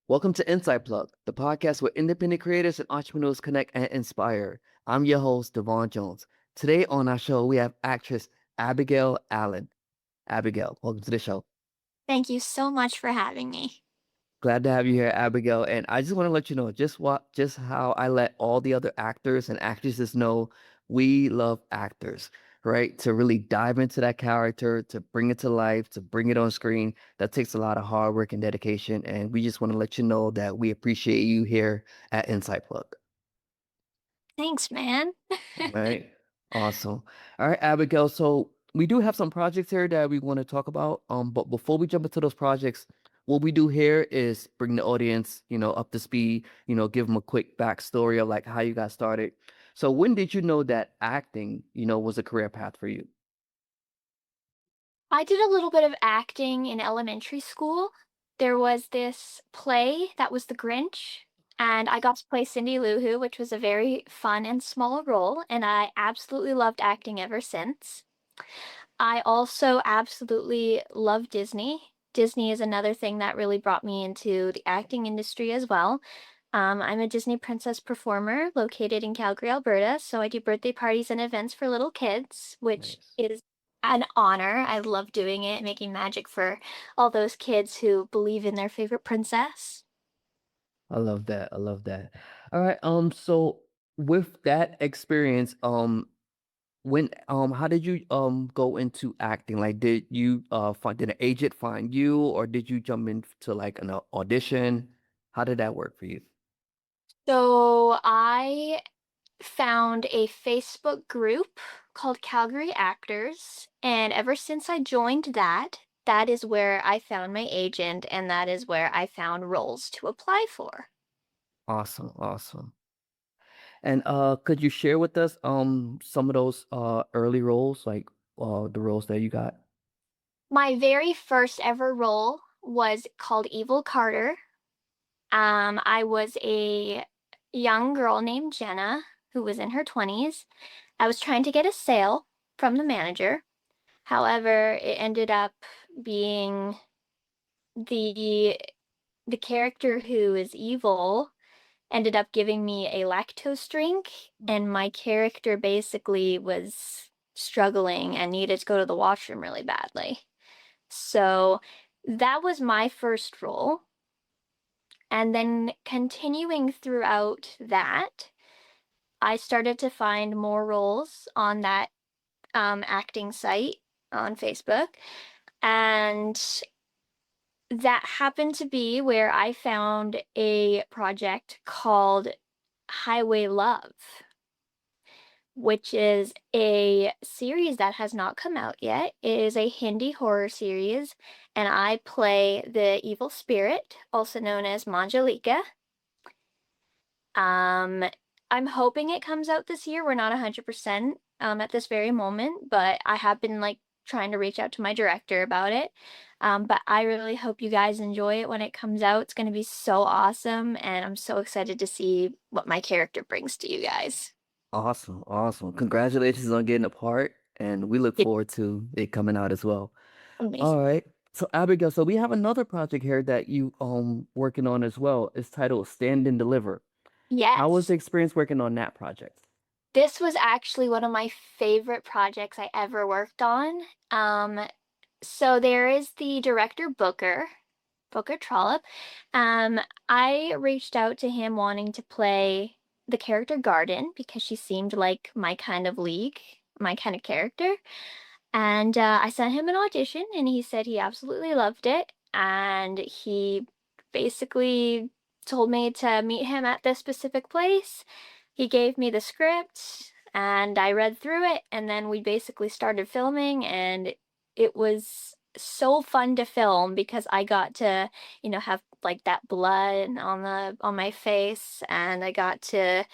Welcome to Insight Plug, the podcast where independent creators and entrepreneurs connect and inspire. I'm your host, Devon Jones. Today on our show, we have actress Abigail Allen. Abigail, welcome to the show. Thank you so much for having me. Glad to have you here, Abigail. And I just want to let you know just how I let all the other actors and actresses know we love actors, right? To really dive into that character, to bring it to life, to bring it on screen. That takes a lot of hard work and dedication. And we just want to let you know that we appreciate you here at Insight Plug. Thanks, man. Right. Awesome. All right, Abigail. So we do have some projects here that we want to talk about. But before we jump into those projects, what we do here is bring the audience, up to speed, give them a quick backstory of like how you got started. So when did you know that acting, was a career path for you? I did a little bit of acting in elementary school. There was this play that was The Grinch, and I got to play Cindy Lou Who, which was a very fun and small role, and I absolutely loved acting ever since. I also absolutely love Disney. Disney is another thing that really brought me into the acting industry as well. I'm a Disney princess performer located in Calgary, Alberta. So I do birthday parties and events for little kids, which Nice. is an honor. I love doing it, making magic for all those kids who believe in their favorite princess. I love that. I love that. All right. So with that experience, when how did you go into acting? Like did an agent find you or did you jump into like an audition? How did that work for you? So I found a Facebook group called Calgary Actors, and ever since I joined that, that is where I found my agent, and that is where I found roles to apply for. Awesome, awesome. And could you share with us some of those early roles, like the roles that you got? My very first ever role was called Evil Carter. I was a young girl named Jenna who was in her 20s. I was trying to get a sale from the manager. However, it ended up being the the character who is evil ended up giving me a lactose drink, and my character basically was struggling and needed to go to the washroom really badly. So that was my first role. And then continuing throughout that, I started to find more roles on that acting site on Facebook. And that happened to be where I found a project called Highway Love, which is a series that has not come out yet. It is a Hindi horror series, and I play the evil spirit, also known as Manjalika. Um, I'm hoping it comes out this year. We're not 100% at this very moment, but I have been like trying to reach out to my director about it. But I really hope you guys enjoy it when it comes out. It's going to be so awesome, and I'm so excited to see what my character brings to you guys. Awesome, awesome. Congratulations on getting a part, and we look Yeah, forward to it coming out as well. All amazing. right. So Abigail, so we have another project here that you working on as well. It's titled Stand and Deliver. How was Yes. the experience working on that project? This was actually one of my favorite projects I ever worked on. So there is the director Booker Trollope. Um, I reached out to him wanting to play the character Garden because she seemed like my kind of league, my kind of character. And I sent him an audition, and he said he absolutely loved it. And he basically told me to meet him at this specific place. He gave me the script, and I read through it, and then we basically started filming, and it was so fun to film because I got to, have like that blood on my face, and I got to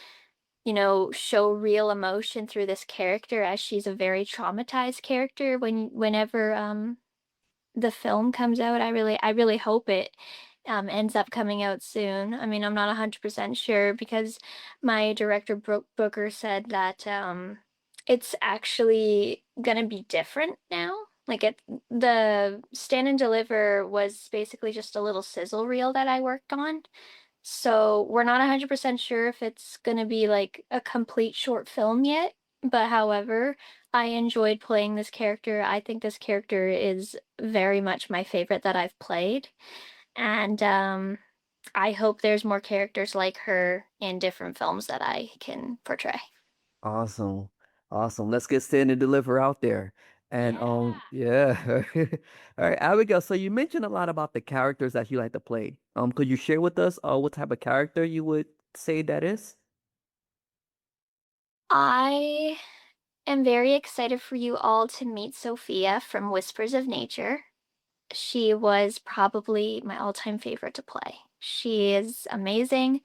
show real emotion through this character as she's a very traumatized character whenever the film comes out. I really hope it ends up coming out soon. I mean, I'm not 100% sure because my director Booker said that it's actually gonna be different now. Like the Stand and Deliver was basically just a little sizzle reel that I worked on. So we're not 100% sure if it's gonna be like a complete short film yet. But however, I enjoyed playing this character. I think this character is very much my favorite that I've played. And I hope there's more characters like her in different films that I can portray. Awesome. Awesome. Let's get Stand and Deliver out there. And Yeah. yeah. All right, Abigail. So you mentioned a lot about the characters that you like to play. Could you share with us what type of character you would say that is? I am very excited for you all to meet Sophia from Whispers of Nature. She was probably my all-time favorite to play. She is amazing.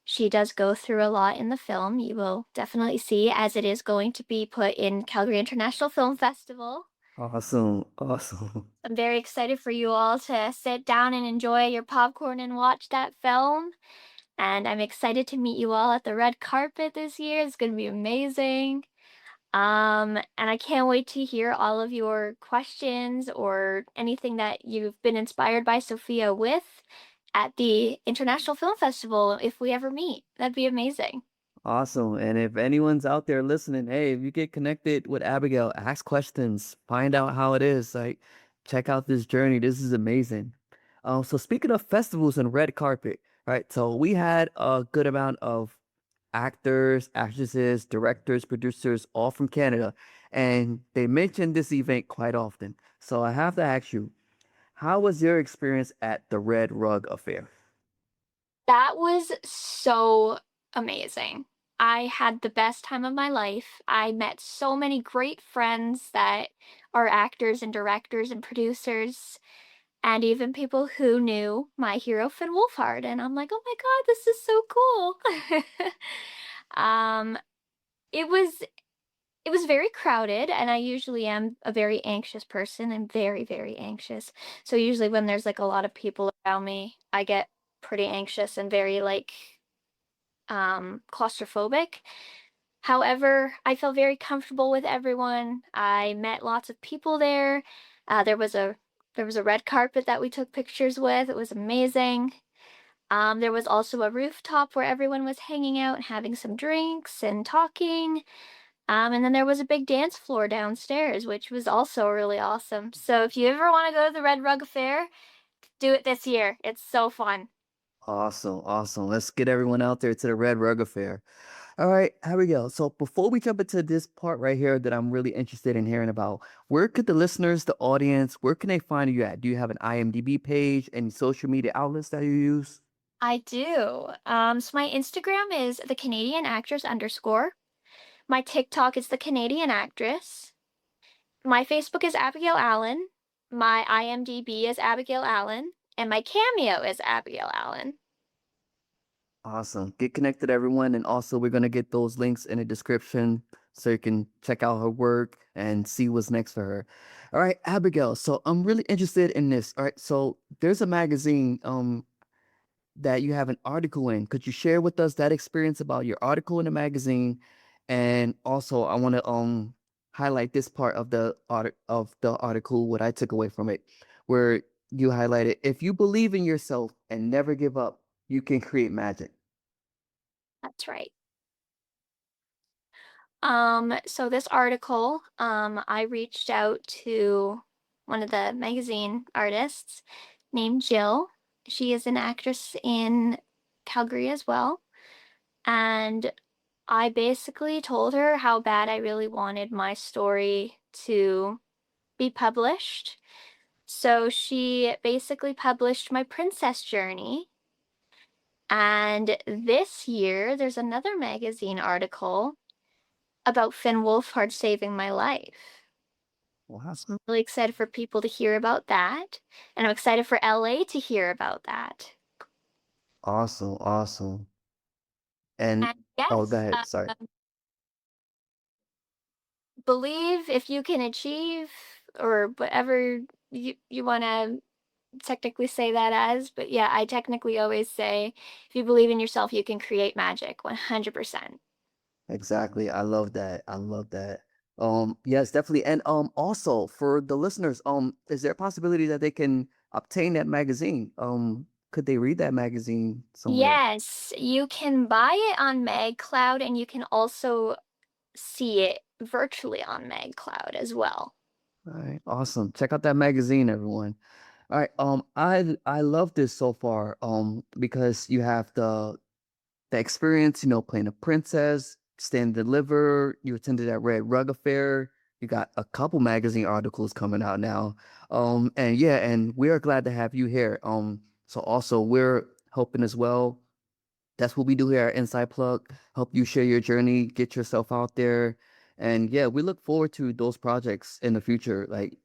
She does go through a lot in the film. You will definitely see, as it is going to be put in Calgary International Film Festival. Awesome. Awesome. I'm very excited for you all to sit down and enjoy your popcorn and watch that film. And I'm excited to meet you all at the red carpet this year. It's going to be amazing. And I can't wait to hear all of your questions or anything that you've been inspired by Sophia with at the International Film Festival if we ever meet. That'd be amazing. Awesome. And if anyone's out there listening, hey, if you get connected with Abigail, ask questions, find out how it is. Like, check out this journey. This is amazing. So speaking of festivals and red carpet, right? So we had a good amount of actors, actresses, directors, producers, all from Canada, and they mentioned this event quite often. So I have to ask you, how was your experience at the Red Rug Affair? That was so amazing. I had the best time of my life. I met so many great friends that are actors and directors and producers, and even people who knew my hero Finn Wolfhard. And I'm like, oh my God, this is so cool. um, it was it was very crowded, and I usually am a very anxious person. I'm very, very anxious. So usually when there's like a lot of people around me, I get pretty anxious and very like claustrophobic. However, I felt very comfortable with everyone. I met lots of people there. There was a red carpet that we took pictures with. It was amazing. There was also a rooftop where everyone was hanging out and having some drinks and talking. And then there was a big dance floor downstairs, which was also really awesome. So if you ever want to go to the Red Rug Affair, do it this year. It's so fun. Awesome, awesome. Let's get everyone out there to the Red Rug Affair. All right, here we go. So before we jump into this part right here that I'm really interested in hearing about, where could the listeners, the audience, where can they find you at? Do you have an IMDb page, any social media outlets that you use? I do. So my Instagram is the Canadian actress underscore. My TikTok is the Canadian actress. My Facebook is Abigail Allen. My IMDb is Abigail Allen. And my Cameo is Abigail Allen. Awesome. Get connected, everyone. And also, we're going to get those links in the description so you can check out her work and see what's next for her. All right, Abigail. So I'm really interested in this. All right. So there's a magazine that you have an article in. Could you share with us that experience about your article in the magazine? And also, I want to highlight this part of the article, what I took away from it, where you highlighted if you believe in yourself and never give up, you can create magic. That's right. So this article, I reached out to one of the magazine artists named Jill. She is an actress in Calgary as well. And I basically told her how bad I really wanted my story to be published. So she basically published my princess journey. And this year, there's another magazine article about Finn Wolfhard saving my life. Wow. So I'm really excited for people to hear about that. And I'm excited for LA to hear about that. Awesome, awesome. And And oh, go yes, ahead. Sorry. believe if you can achieve or whatever you want to technically say that as. But yeah, I technically always say if you believe in yourself, you can create magic 100%. Exactly. I love that. I love that. Yes, definitely. And also for the listeners, is there a possibility that they can obtain that magazine? Could they read that magazine somewhere? Yes, you can buy it on MagCloud and you can also see it virtually on MagCloud as well. All right, awesome. Check out that magazine, everyone. All right, I love this so far, because you have the experience, playing a princess, Stand and Deliver, you attended that Red Rug Affair, you got a couple magazine articles coming out now. And yeah, and we're glad to have you here. So also we're hoping as well. That's what we do here at Inside Plug, help you share your journey, get yourself out there. And yeah, we look forward to those projects in the future. Like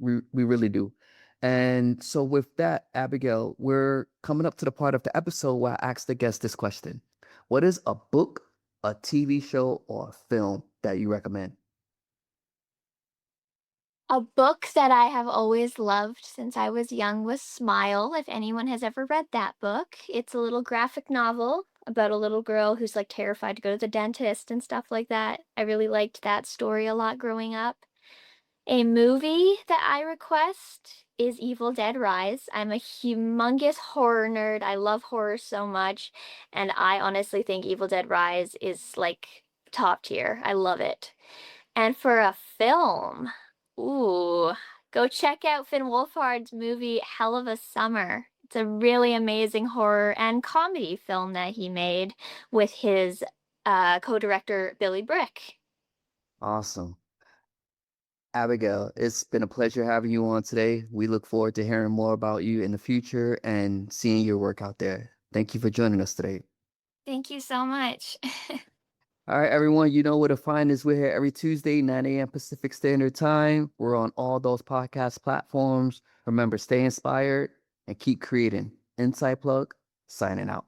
we really do. And so with that, Abigail, we're coming up to the part of the episode where I ask the guest this question. What is a book, a TV show, or a film that you recommend? A book that I have always loved since I was young was Smile, if anyone has ever read that book. It's a little graphic novel about a little girl who's like terrified to go to the dentist and stuff like that. I really liked that story a lot growing up. A movie that I request is Evil Dead Rise. I'm a humongous horror nerd. I love horror so much, and I honestly think Evil Dead Rise is like top tier. I love it. And for a film, ooh, go check out Finn Wolfhard's movie Hell of a Summer. It's a really amazing horror and comedy film that he made with his co-director Billy Brick. Awesome. Abigail, it's been a pleasure having you on today. We look forward to hearing more about you in the future and seeing your work out there. Thank you for joining us today. Thank you so much. All right, everyone, you know where to find us. We're here every Tuesday, 9 a.m. Pacific Standard Time. We're on all those podcast platforms. Remember, stay inspired and keep creating. Inside Plug, signing out.